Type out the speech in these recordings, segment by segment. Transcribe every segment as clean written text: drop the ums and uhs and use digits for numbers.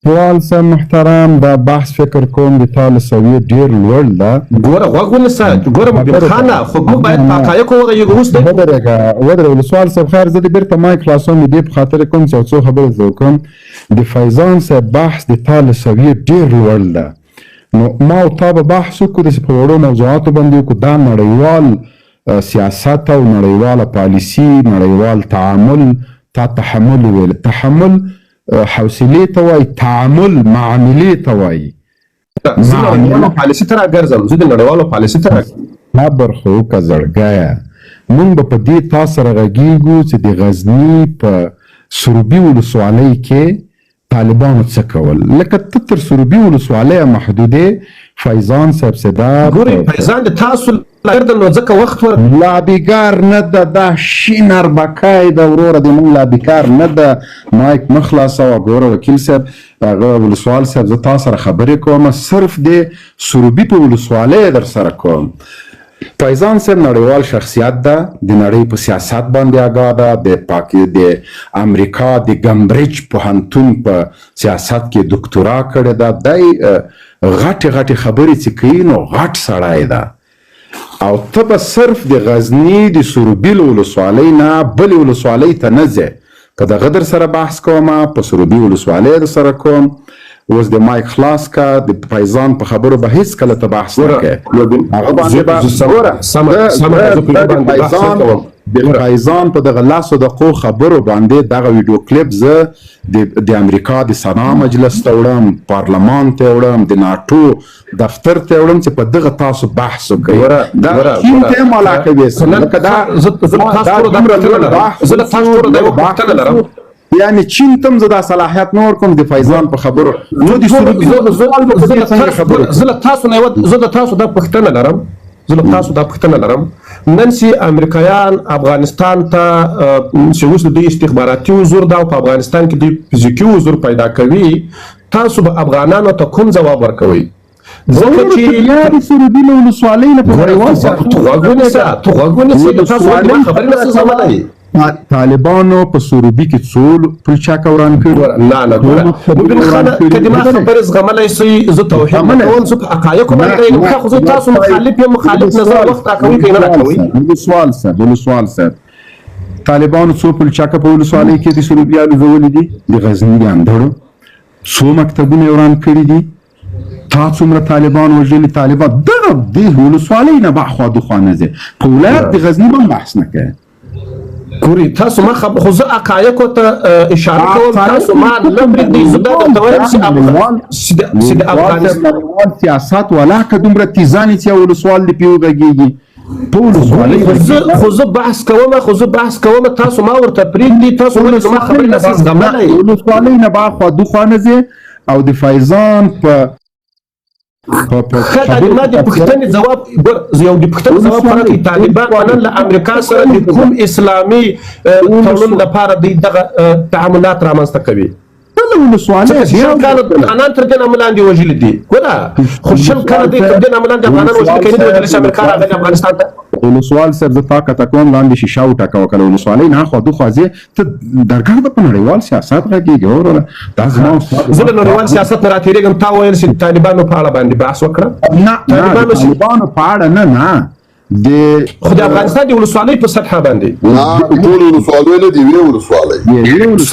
سوال صاحب محترم دا بحث فکر کوم د تا له سویې ډېر لوړ ده. ګوره غوږ ونیسه، ګوره مبین خانه خو موږ باید په حقایقو وغږېږو. اوس ودرېږه سوال صاحب خیر، زه د بېرته مایک خلاصوم د دې په خاطر کوم چې یو څو خبرې زه وکړم. د فیضان صاحب بحث د تا له سویې ډېر لوړ ده. نو ما او تا به بحث وکړو داسې په وړو موضوعاتو باندې وکړو. دا نړیوال سیاست او نړیواله پالیسي، نړیوال تعامل، تا تحمل ویل، تحمل حوصلې ته وایي، تعامل معاملې ته وایي. زه نړیوالو پالیسي ته راګرځم، زه د نړیوالو پالیسي ته صبر خو وکړه زړګیه. موږ به په دې تا سره غږېږو چې د غزني په سروبي ولسوالۍ کې طالبانو څه کول. لکه ته تر سروبي ولسوالۍ محدودې فیضان صاحب صدا ګورې فیضان د تاسو لګردل نو ځکه وخت لابیګار نه ده، دا شین اربکای ده وروره، د موږ لابیګار نه ده. مایک مه خلاصوه. ګوره وکیل صاحب هغه ولسوال صاحب زه تا سره خبرې کوم، صرف د سروبي په ولسوالۍ در سره کوم. فیضان صاحب نړیوال شخصیت ده، د نړۍ په سیاست باندې آګاه ده. د امریکا د کمبریج پوهنتون په سیاست کې دکتورا کړې ده. دی غټې غټې خبرې چې کوي نو غټ سړی ده. او ته به صرف د غزني د سروبي له ولسوالۍ نه بلې ولسوالۍ ته نه ځې. په دغه در سره بحث کومه، په سروبي ولسوالۍ در سره کوم. اوس د مایک خلاص کا، د فیضان په خبرو به هیڅ کله ته بحث نه کوې. هغه باندې به د فیضان په دغه لاسو دقیقو خبرو باندې دغه ویډیو کلیپ زه د امریکا د سنا مجلس ته وړم، پارلمان ته وړم، د ناټو دفتر ته وړم چې په دغه تاسو بحث وکړئ. دا چین ته هم علاقه وي. یعنی چین تم زه دا صلاحیت نه ورکوم د فیضان په خبرو. زه د تاسو دا پوښتنه لرم، نن چې امریکایان افغانستان ته چې اوس د دوی استخباراتي حضور ده او په افغانستان کې دوی فزیکي حضور پیدا کوي، تاسو به افغانانو ته کوم ځواب ورکوئ؟ ځکه چې سروبي له ولسوالۍ نه په طالبانو په سروبي کې څو پلچاکه وران کړي. مبین خانه که د ما خبرې زغملی سئ زه توحید نه کوم، زه په حقایقو باندې خو زه تاسو مخالف یم، مخالف نظر وخت راکوئ که نه راکوئ. ولسوال صاحب طالبانو څو پلچاکه په ولسوالۍ کې د سروبیانو ځولي دي، د غزني د اندړو څو مکتبونه وران کړي دي. تا څومره طالبان وژلي؟ طالبان دغه د ولسوالۍ نه بخوا دخوا نه ځي، په ولایت د غزني به بحث نه کوي. ګوري تاسو ما خو زه حقایقو ته اشاره کوم، تاسو ما نه پرېږدئ. زه دا درته وایم چې د افغانستان سیاست والا که دومره تیزانې چې یو ولسوال دې پرې وغږېږي په ولسوالۍ. خو زه بحث کوم تاسو ما ورته پرېږدئ. تاسو ولې زما خبرې نسئ زغملی؟ ولسوالۍ نه بخوا دخوا نه ځې او د فیضان په ما د پوښتنې ځواب یو د پوښتنې ځواب ورکړئ. طالبان نن له امریکا سره د کوم اسلامي تړون لپاره دوی دغه تعاملات رامنځته کوي؟ شل کاله افغانان تر دې نه لاندې وژلي دي. ګوره خو شل کاله دوی تر دې نه لاندې افغانان وژلي کوي، نه وژلي چې امریکا راغلې افغانستان ته. ولسوال صاحب زه تا کته کوم لاندې شیشه وټکوه که له ولسوالۍ نه اخوا دخوا ځې ته درګرده په نړیوال سیاست غږېږې. وروره دا زه له نړیوال سیاست نه راتېرېږم. تا ویل چې طالبانو په اړه باندې بحث وکړه. نه طالبانو په اړه نه خو د افغانستان د ولسوالۍ په سطحه باندې ټول ولسوالۍ نه د یوې ولسوالۍ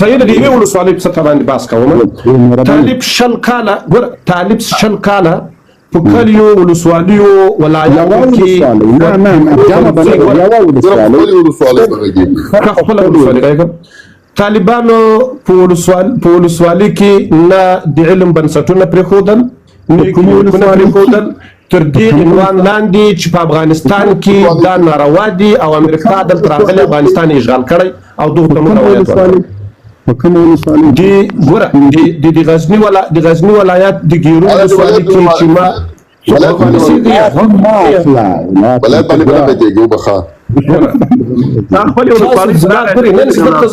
صحیح د یوې ولسوالۍ په سطحه باندې بحث کوم. طالب شل کاله ګوره طالب شل کاله په کلیو ولسوالیو ولایاتو کې خپله ولسوالۍ طالبانو په ولسوالۍ کې نه د علم بنسټونه پرېښودل، نه حکومتونه پرېښودل، تر دې عنوان لاندې چې په افغانستان کې دا ناروا دي او امریکا دلته راغلې افغانستان یې اشغال کړی او دغو ته موږ روایت ورکړی. د غزني ولایت د ګیرو ولسوالۍ کې چې ما ولایت باندې بله پېږو بخا دا خپلې ولسوالۍ نن زه درته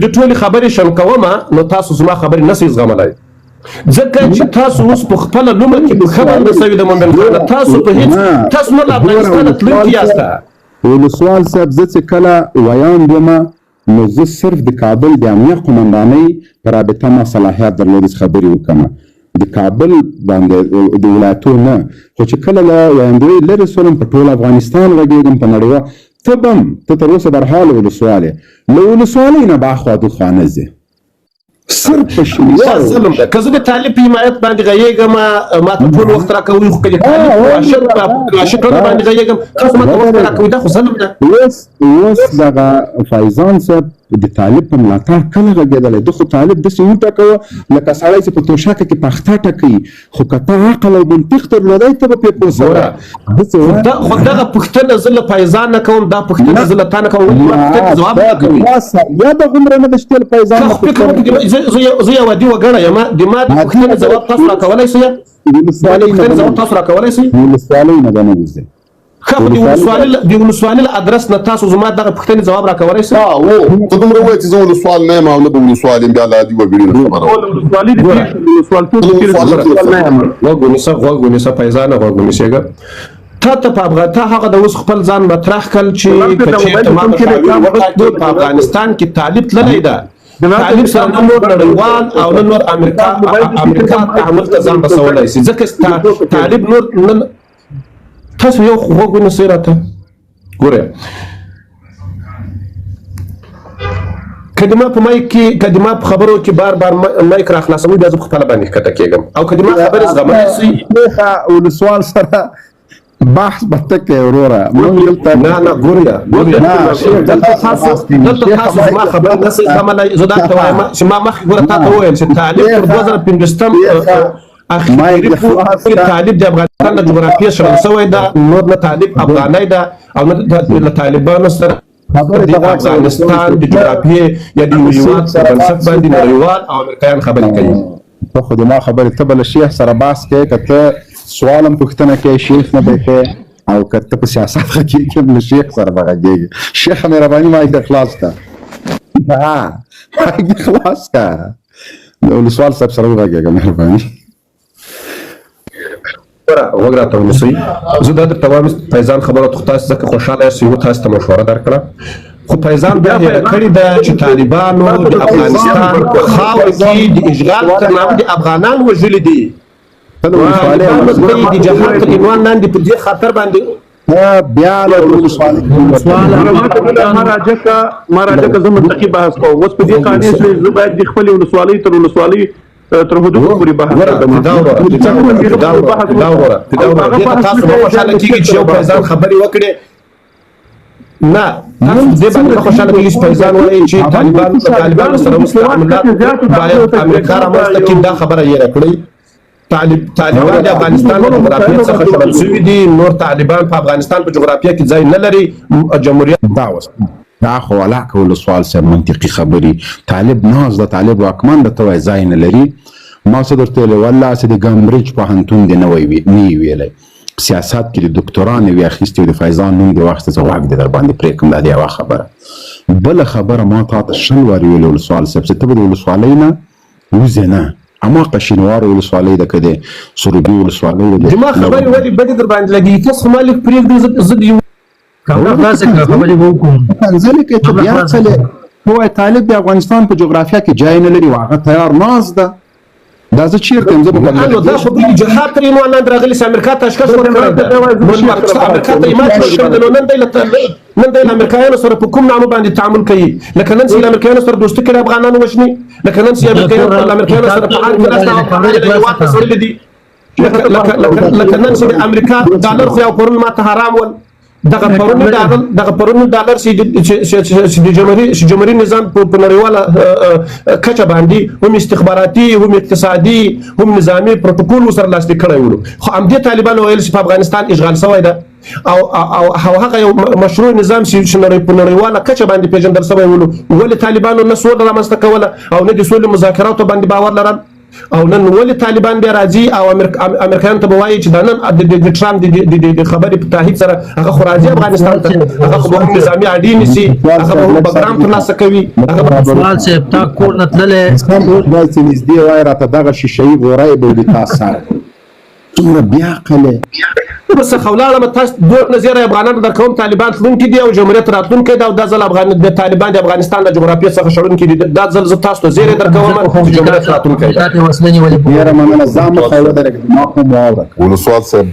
د ټولې خبرې شم کومه نو تاسو زما خبرې نسئ زغملی، ځکه چې تاسو اوس په خپله لومه کې پښه باندې سوي د مومن خانه. تاسو په هېڅ تاسو نه له افغانستانه تلونکي یاسته. ولسوال صاحب زه چې کله ویاند یمه نو زه صرف د کابل د امنیه قمندانۍ په رابطه ما صلاحیت درلود چې خبرې وکړم د کابل باندې د ولایتو نه خو چې کله له ویاندوی لرې سولم په ټول افغانستان غږېږم په نړیوال ته بم ته تر اوسه در حال ولسوالۍ له ولسوالۍ نه به اخوا دخوا نه ځې صرف په ظلم ده که زه د طالب په حمایت باندې غږېږم ما ته ټول وخت راکوي خو که د طالب په عاشقانه باندې غږېږم تاسو ما ته وخت راکوي دا خو ظلم ده اوس دغه فیضان صاحب د طالب په ملاتړ کله غږېدلی ده خو طالب داسې وټکوه لکه سړی چې په توشکه کې پخته ټکوي خو که ته عقل او منطق درلودی ته به پرې پوه سوی خو دغه پوښتنه زه له فیضان نه کوم دا پوښتنه زه له تا نه کوم ولې ما پوښتنې ځواب نه کوي یا د غومره نه د شتې له فیضان نه زه یو عادي وګړی یم د ما د پوښتنې ځواب تاسو راکولی سئ تاسو راکولی سئ ولسوالۍ نه به نه وځئ ښه خو د ولسوالۍ له ادرس نه تاسو زما دغه پوښتنې ځواب راکولی سئ ته دومره وایې چې زه ولسوال نه یم او نه به ولسوال یم بیا له عادي وګړي نه غوږ ونیسه فیضانه غوږ ونیسېږه تا هغه د اوس خپل ځان مطرح کړل چې که چېرته ما مشاور وټاکي په افغانستان کې طالب تللی ده طالب سره نه نور نړیوال او نه نور امریکا تعامل ته ځان رسولی شي ځکه طالب نور تاسو یو غوږ ونیسئ راته ګورئ که د ما په مایک کې که د ما په خبرو کې بار مایک را خلاصوي بیا زه په خپله باندې ښکته کېږم او که د ما خبرې زغملی شئ ولسوال سره بحث به ته کوې وروره موږ دلته نه ګوریا دلته تاسو زما خبرې نه شئ زغملی زه دا ته وایم چې ما مخکې ګوره تا ته وویل چې طالب تر 2015 اخیری طالب د افغانستان د جغرافیې شړل شوی ده نور نه طالب افغانی ده او نه له طالبانو سره د افغانستان د جغرافیې یا د هیواد په بنسټ باندې نړیوال او امریکایان خبرې کوي ته خو د ما خبرې ته به له شیخ سره بحث کوې که ته سوالم پوښتنه کوې شیخ نه به کوې او که ته په سیاست غږېږې له شیخ سره به غږېږې شیخ مهرباني مایک دې خلاص کړه مایک دې خلاص کړه د ولسوال صاحب سره وغږېږه مهرباني غوږ راته ونیسئ زه دا درته وایم فیضان خبرو ته تاسو ځکه خوشحاله یاست یو تاسو ته مشوره درکړه خو فیضان بیا هېره کړې ده چې طالبانو د افغانستان په خاوره کې د اشغال تر نامه د افغانان وژلي دي د جهاد تر عنوان لاندې په دې خاطر باندې بیا له ولسوالۍ مراجعه زه منطقي بحث کوم اوس په دې قانون کې زه باید د خپلې ولسوالۍ تر حدود پورې بحث وکړم تاسو به خوشحاله کېږئ چې یو فیضان خبرې وکړې نه تاسو دې باندې خوشحاله کېږئ چې فیضان وایي چې طالبانو سره مستعملات باید امریکا رامنځته کړي دا خبره یې راکړئ طالبان د افغانستان په جغرافیه څخه شړل شوي دي نور طالبان په افغانستان په جغرافیه کې ځای نه لري جمهوریت دا خو ولاکه ولسوال صاحب منطقي خبرې طالب ناز د طالب واکمن د ته وایي ځای نه لري ما څه درته ویلي والله چې د ګمبریج پوهنتون دې نه یې ویلی سیاست کې د دکتورا نه وي اخیستې د فیضان نوم دې واخیسته زه غوږ دې در باندې پرې کړم دا د یوه خبره بله خبره ما تا ته 100 وارې ویلې ولسوال صاحب چې ته به د ولسوالۍ نه وځې نه اما قشینوار ولسوالۍ ده که د سروبي ولسوالۍ ده زما خبرې ولې بدې در باندې لګېږي تاسو خو ما لږ پرېږدئ زه د منځلې کې چې بیا څه وایي طالب د افغانستان په جغرافیه کې جای نه لري هغه تیار ناز ده دا زه چیرته یم زه به دا خو د جهاد تر عنوان لاندې راغلي چې امریکا تشخیص ورکړی ده امریکا ته ایمان شوی ده نو نن دی له امریکایانو سره په کوم نامه باندې تعامل کوي لکه نن چې له امریکایانو سره دوستي کړي افغانان وژني لکه نن چې امریکایانو سره په حال کې ناسته او افغانان له هېواد ته سړلي دي لکه نن چې د امریکا ډالر خو یو پرون ماته حرام ول دغه پرونی ډالر چې د جمهوري نظام په نړیواله کچه باندې هم استخباراتي هم اقتصادي هم نظامي پروتوکول ورسره لاسلیک کړی ولو خو همدې طالبانو ویل چې په افغانستان اشغال شوی ده او هغه یو مشروع نظام چې په نړیواله کچه باندې پیژندل شوی ولو ولې طالبانو نه سوله رامنځته کوله او نه د سولې مذاکراتو باندې باور لرل او نن ولې طالبان بیا راځي او امریکایانو ته به وایي چې دا نن د ټرامپ د خبرې په تایید سره هغه خو راځي افغانستان ته هغه خو به هم نظامي اډې نیسي هغه به هم بګرام ترلاسه کوي سوال صاحب تا کور نه تللی داسې نږدې وایي راته دغه شیشه یي غوری به وي تا سره څومره بیا عقل بس خولاړه تاسو دوه نظر افغانانو درکوم طالبان تلونکي دي او جمهوریت راتلونکي دا د ځل افغان د طالبان د افغانستان د جغرافیې څخه شړونکي دي دا ځل زه تاسو ته زیری درکوم جمهوریت راتلونکي دا وسلې نیولې یاره مننه ځان مخاوله درکړه ما کوم واوره ولسوال صاحب